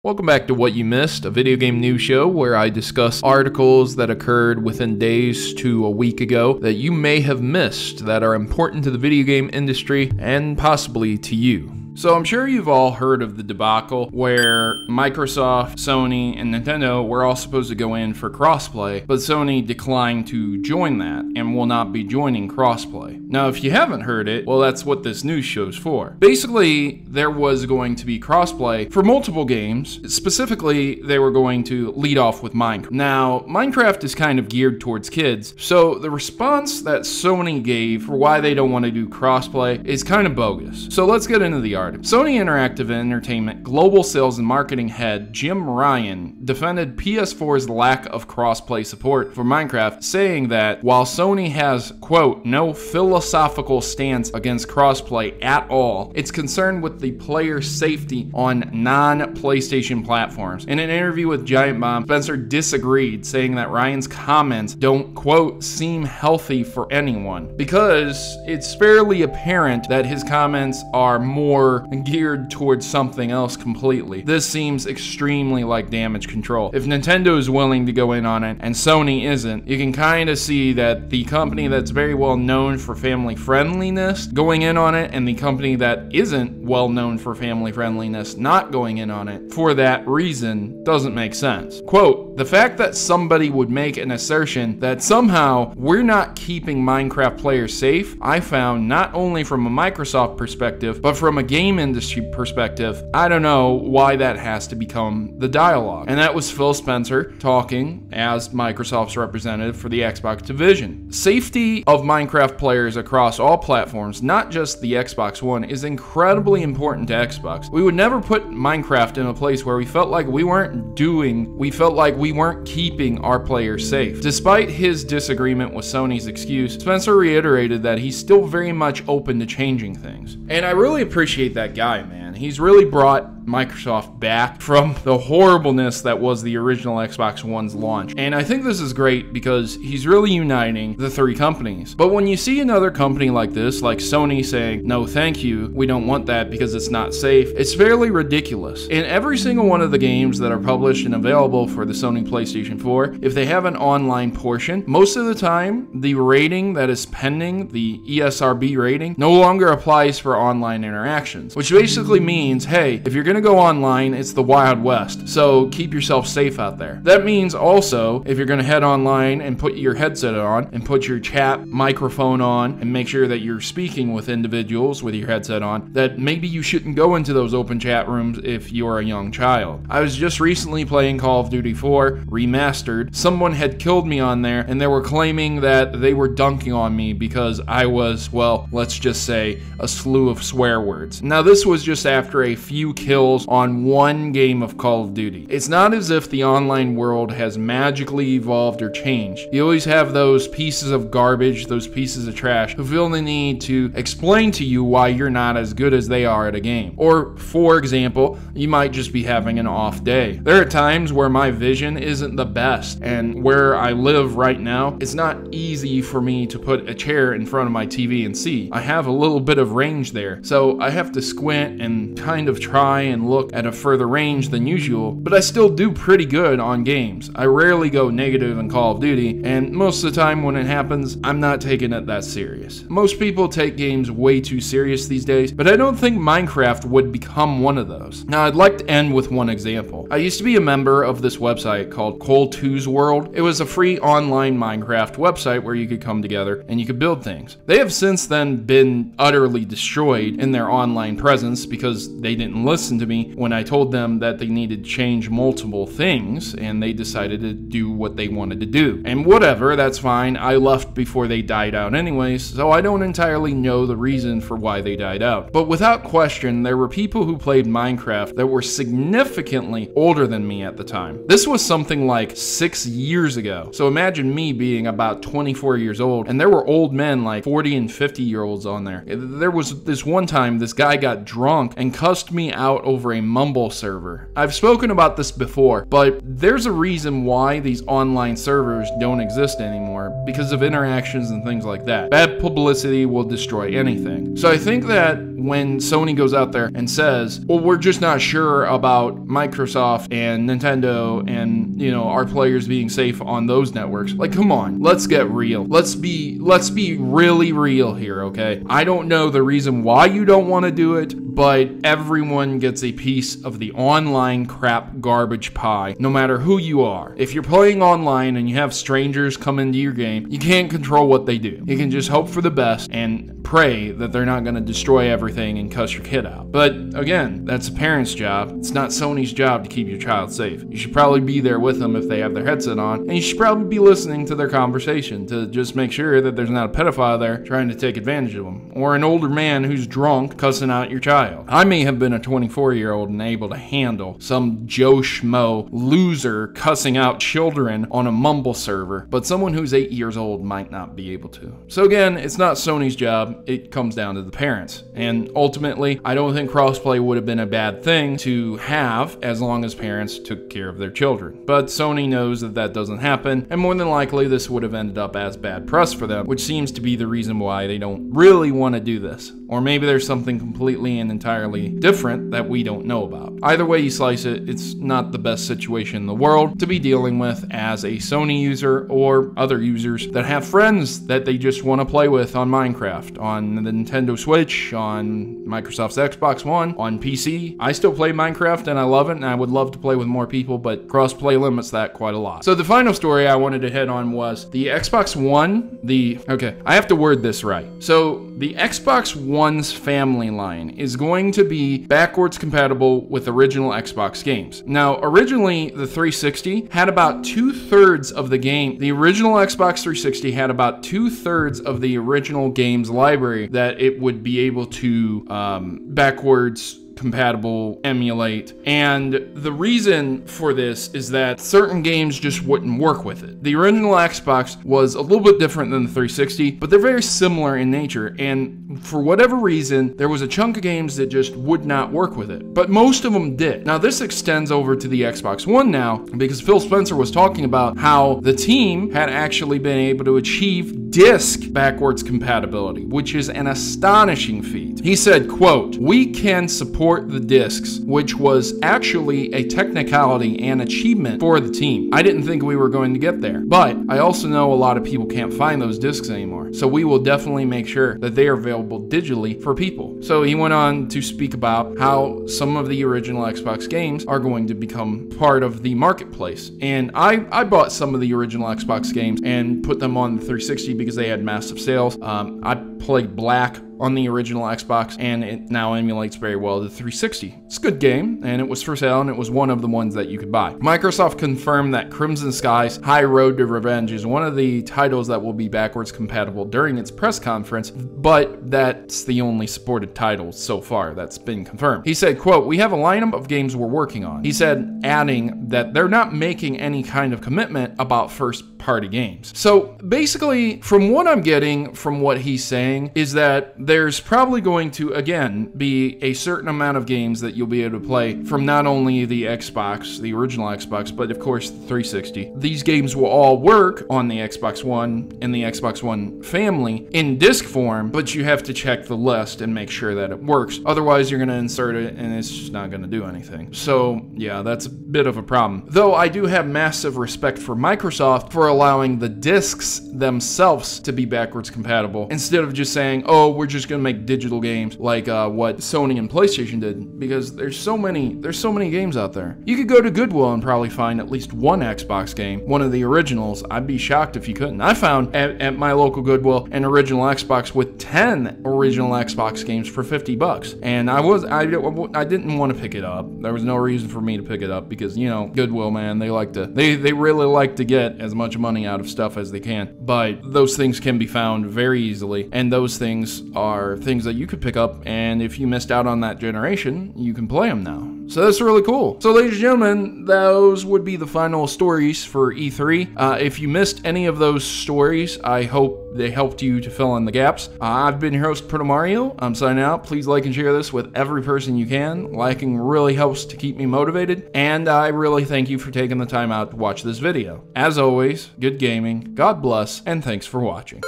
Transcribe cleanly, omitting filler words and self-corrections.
Welcome back to What You Missed, a video game news show where I discuss articles that occurred within days to a week ago that you may have missed that are important to the video game industry and possibly to you. So I'm sure you've all heard of the debacle where Microsoft, Sony, and Nintendo were all supposed to go in for crossplay, but Sony declined to join that and will not be joining crossplay. Now, if you haven't heard it, well, that's what this news show's for. Basically, there was going to be crossplay for multiple games. Specifically, they were going to lead off with Minecraft. Now, Minecraft is kind of geared towards kids, so the response that Sony gave for why they don't want to do crossplay is kind of bogus. So let's get into the article. Sony Interactive Entertainment Global Sales and Marketing Head Jim Ryan defended PS4's lack of crossplay support for Minecraft, saying that while Sony has, quote, no philosophical stance against crossplay at all, it's concerned with the player's safety on non-PlayStation platforms. In an interview with Giant Bomb, Spencer disagreed, saying that Ryan's comments don't, quote, seem healthy for anyone, because it's fairly apparent that his comments are more geared towards something else completely. This seems extremely like damage control. If Nintendo is willing to go in on it and Sony isn't, you can kind of see that the company that's very well known for family friendliness going in on it, and the company that isn't well known for family friendliness not going in on it for that reason doesn't make sense. Quote, the fact that somebody would make an assertion that somehow we're not keeping Minecraft players safe, I found not only from a Microsoft perspective, but from a game industry perspective, I don't know why that has to become the dialogue. And that was Phil Spencer talking as Microsoft's representative for the Xbox division. Safety of Minecraft players across all platforms, not just the Xbox One, is incredibly important to Xbox. We would never put Minecraft in a place where we felt like we weren't keeping our players safe. Despite his disagreement with Sony's excuse, Spencer reiterated that he's still very much open to changing things. And I really appreciate that guy, man. He's really brought Microsoft back from the horribleness that was the original Xbox One's launch. And I think this is great because he's really uniting the three companies. But when you see another company like this, like Sony saying, no thank you, we don't want that because it's not safe, it's fairly ridiculous. In every single one of the games that are published and available for the Sony PlayStation 4, if they have an online portion, most of the time, the rating that is pending, the ESRB rating, no longer applies for online interactions, which basically means, hey, if you're going to go online, it's the Wild West, so keep yourself safe out there. That means also, if you're going to head online and put your headset on and put your chat microphone on and make sure that you're speaking with individuals with your headset on, that maybe you shouldn't go into those open chat rooms if you're a young child. I was just recently playing Call of Duty 4 Remastered. Someone had killed me on there and they were claiming that they were dunking on me because I was, well, let's just say, a slew of swear words. Now this was just after a few kills on one game of Call of Duty. It's not as if the online world has magically evolved or changed. You always have those pieces of garbage, those pieces of trash, who feel the need to explain to you why you're not as good as they are at a game. Or, for example, you might just be having an off day. There are times where my vision isn't the best, and where I live right now, it's not easy for me to put a chair in front of my TV and see. I have a little bit of range there, so I have to squint and kind of try and look at a further range than usual, but I still do pretty good on games. I rarely go negative in Call of Duty, and most of the time when it happens, I'm not taking it that serious. Most people take games way too serious these days, but I don't think Minecraft would become one of those. Now, I'd like to end with one example. I used to be a member of this website called Cole2's World. It was a free online Minecraft website where you could come together and you could build things. They have since then been utterly destroyed in their online presence because they didn't listen to me when I told them that they needed to change multiple things, and they decided to do what they wanted to do. And whatever, that's fine. I left before they died out anyways, so I don't entirely know the reason for why they died out. But without question, there were people who played Minecraft that were significantly older than me at the time. This was something like 6 years ago. So imagine me being about 24 years old, and there were old men like 40 and 50-year-olds on there. There was this one time this guy got drunk and cussed me out over a Mumble server. I've spoken about this before, but there's a reason why these online servers don't exist anymore, because of interactions and things like that. Bad publicity will destroy anything. So I think that when Sony goes out there and says, well, we're just not sure about Microsoft and Nintendo and, you know, our players being safe on those networks. Like, come on, let's get real. Let's be really real here, okay? I don't know the reason why you don't want to do it, but everyone gets a piece of the online crap garbage pie, no matter who you are. If you're playing online and you have strangers come into your game, you can't control what they do. You can just hope for the best and pray that they're not going to destroy everything and cuss your kid out. But again, that's a parent's job. It's not Sony's job to keep your child safe. You should probably be there with them if they have their headset on, and you should probably be listening to their conversation to just make sure that there's not a pedophile there trying to take advantage of them, or an older man who's drunk cussing out your child. I may have been a 24-year-old and able to handle some Joe Schmo loser cussing out children on a Mumble server, but someone who's 8 years old might not be able to. So again, it's not Sony's job. It comes down to the parents. And ultimately, I don't think crossplay would have been a bad thing to have as long as parents took care of their children. But Sony knows that that doesn't happen, and more than likely this would have ended up as bad press for them, which seems to be the reason why they don't really want to do this. Or maybe there's something completely and entirely different that we don't know about. Either way you slice it, it's not the best situation in the world to be dealing with as a Sony user or other users that have friends that they just want to play with on Minecraft, on the Nintendo Switch, on Microsoft's Xbox One, on PC. I still play Minecraft and I love it, and I would love to play with more people, but crossplay limits that quite a lot. So the final story I wanted to hit on was the Xbox One, I have to word this right. So the Xbox One's family line is going to be backwards compatible with original Xbox games. Now, originally the 360 had about 2/3 of the game. The original Xbox 360 had about 2/3 of the original games library that it would be able to backwards compatible emulate, and the reason for this is that certain games just wouldn't work with it. The original Xbox was a little bit different than the 360, but they're very similar in nature, and for whatever reason there was a chunk of games that just would not work with it, but most of them did. Now this extends over to the Xbox One now, because Phil Spencer was talking about how the team had actually been able to achieve disc backwards compatibility, which is an astonishing feat. He said, quote, "We can support the discs," which was actually a technicality and achievement for the team. I didn't think we were going to get there, but I also know a lot of people can't find those discs anymore, so we will definitely make sure that they are available digitally for people. So he went on to speak about how some of the original Xbox games are going to become part of the marketplace, and I bought some of the original Xbox games and put them on the 360 because they had massive sales. I played Black on the original Xbox, and it now emulates very well the 360. It's a good game, and it was for sale, and it was one of the ones that you could buy. Microsoft confirmed that Crimson Sky's High Road to Revenge is one of the titles that will be backwards compatible during its press conference, but that's the only supported title so far that's been confirmed. He said, quote, "We have a lineup of games we're working on." He said, adding that they're not making any kind of commitment about first-party games. So basically, from what I'm getting from what he's saying, is that there's probably going to, again, be a certain amount of games that you'll be able to play from not only the Xbox, the original Xbox, but of course the 360. These games will all work on the Xbox One and the Xbox One family in disc form, but you have to check the list and make sure that it works. Otherwise, you're going to insert it and it's just not going to do anything. So yeah, that's a bit of a problem. Though I do have massive respect for Microsoft for allowing the discs themselves to be backwards compatible instead of just saying, oh, we're just gonna make digital games like what Sony and PlayStation did, because there's so many games out there. You could go to Goodwill and probably find at least one Xbox game, one of the originals. I'd be shocked if you couldn't. I found at my local Goodwill an original Xbox with 10 original Xbox games for $50, and I didn't want to pick it up. There was no reason for me to pick it up because, you know, Goodwill, man, they really like to get as much money out of stuff as they can, but those things can be found very easily, and those things are things that you could pick up, and if you missed out on that generation, you can play them now. So that's really cool. So ladies and gentlemen, those would be the final stories for E3. If you missed any of those stories, I hope they helped you to fill in the gaps. I've been your host, Protomario. I'm signing out. Please like and share this with every person you can. Liking really helps to keep me motivated, and I really thank you for taking the time out to watch this video. As always, good gaming, God bless, and thanks for watching.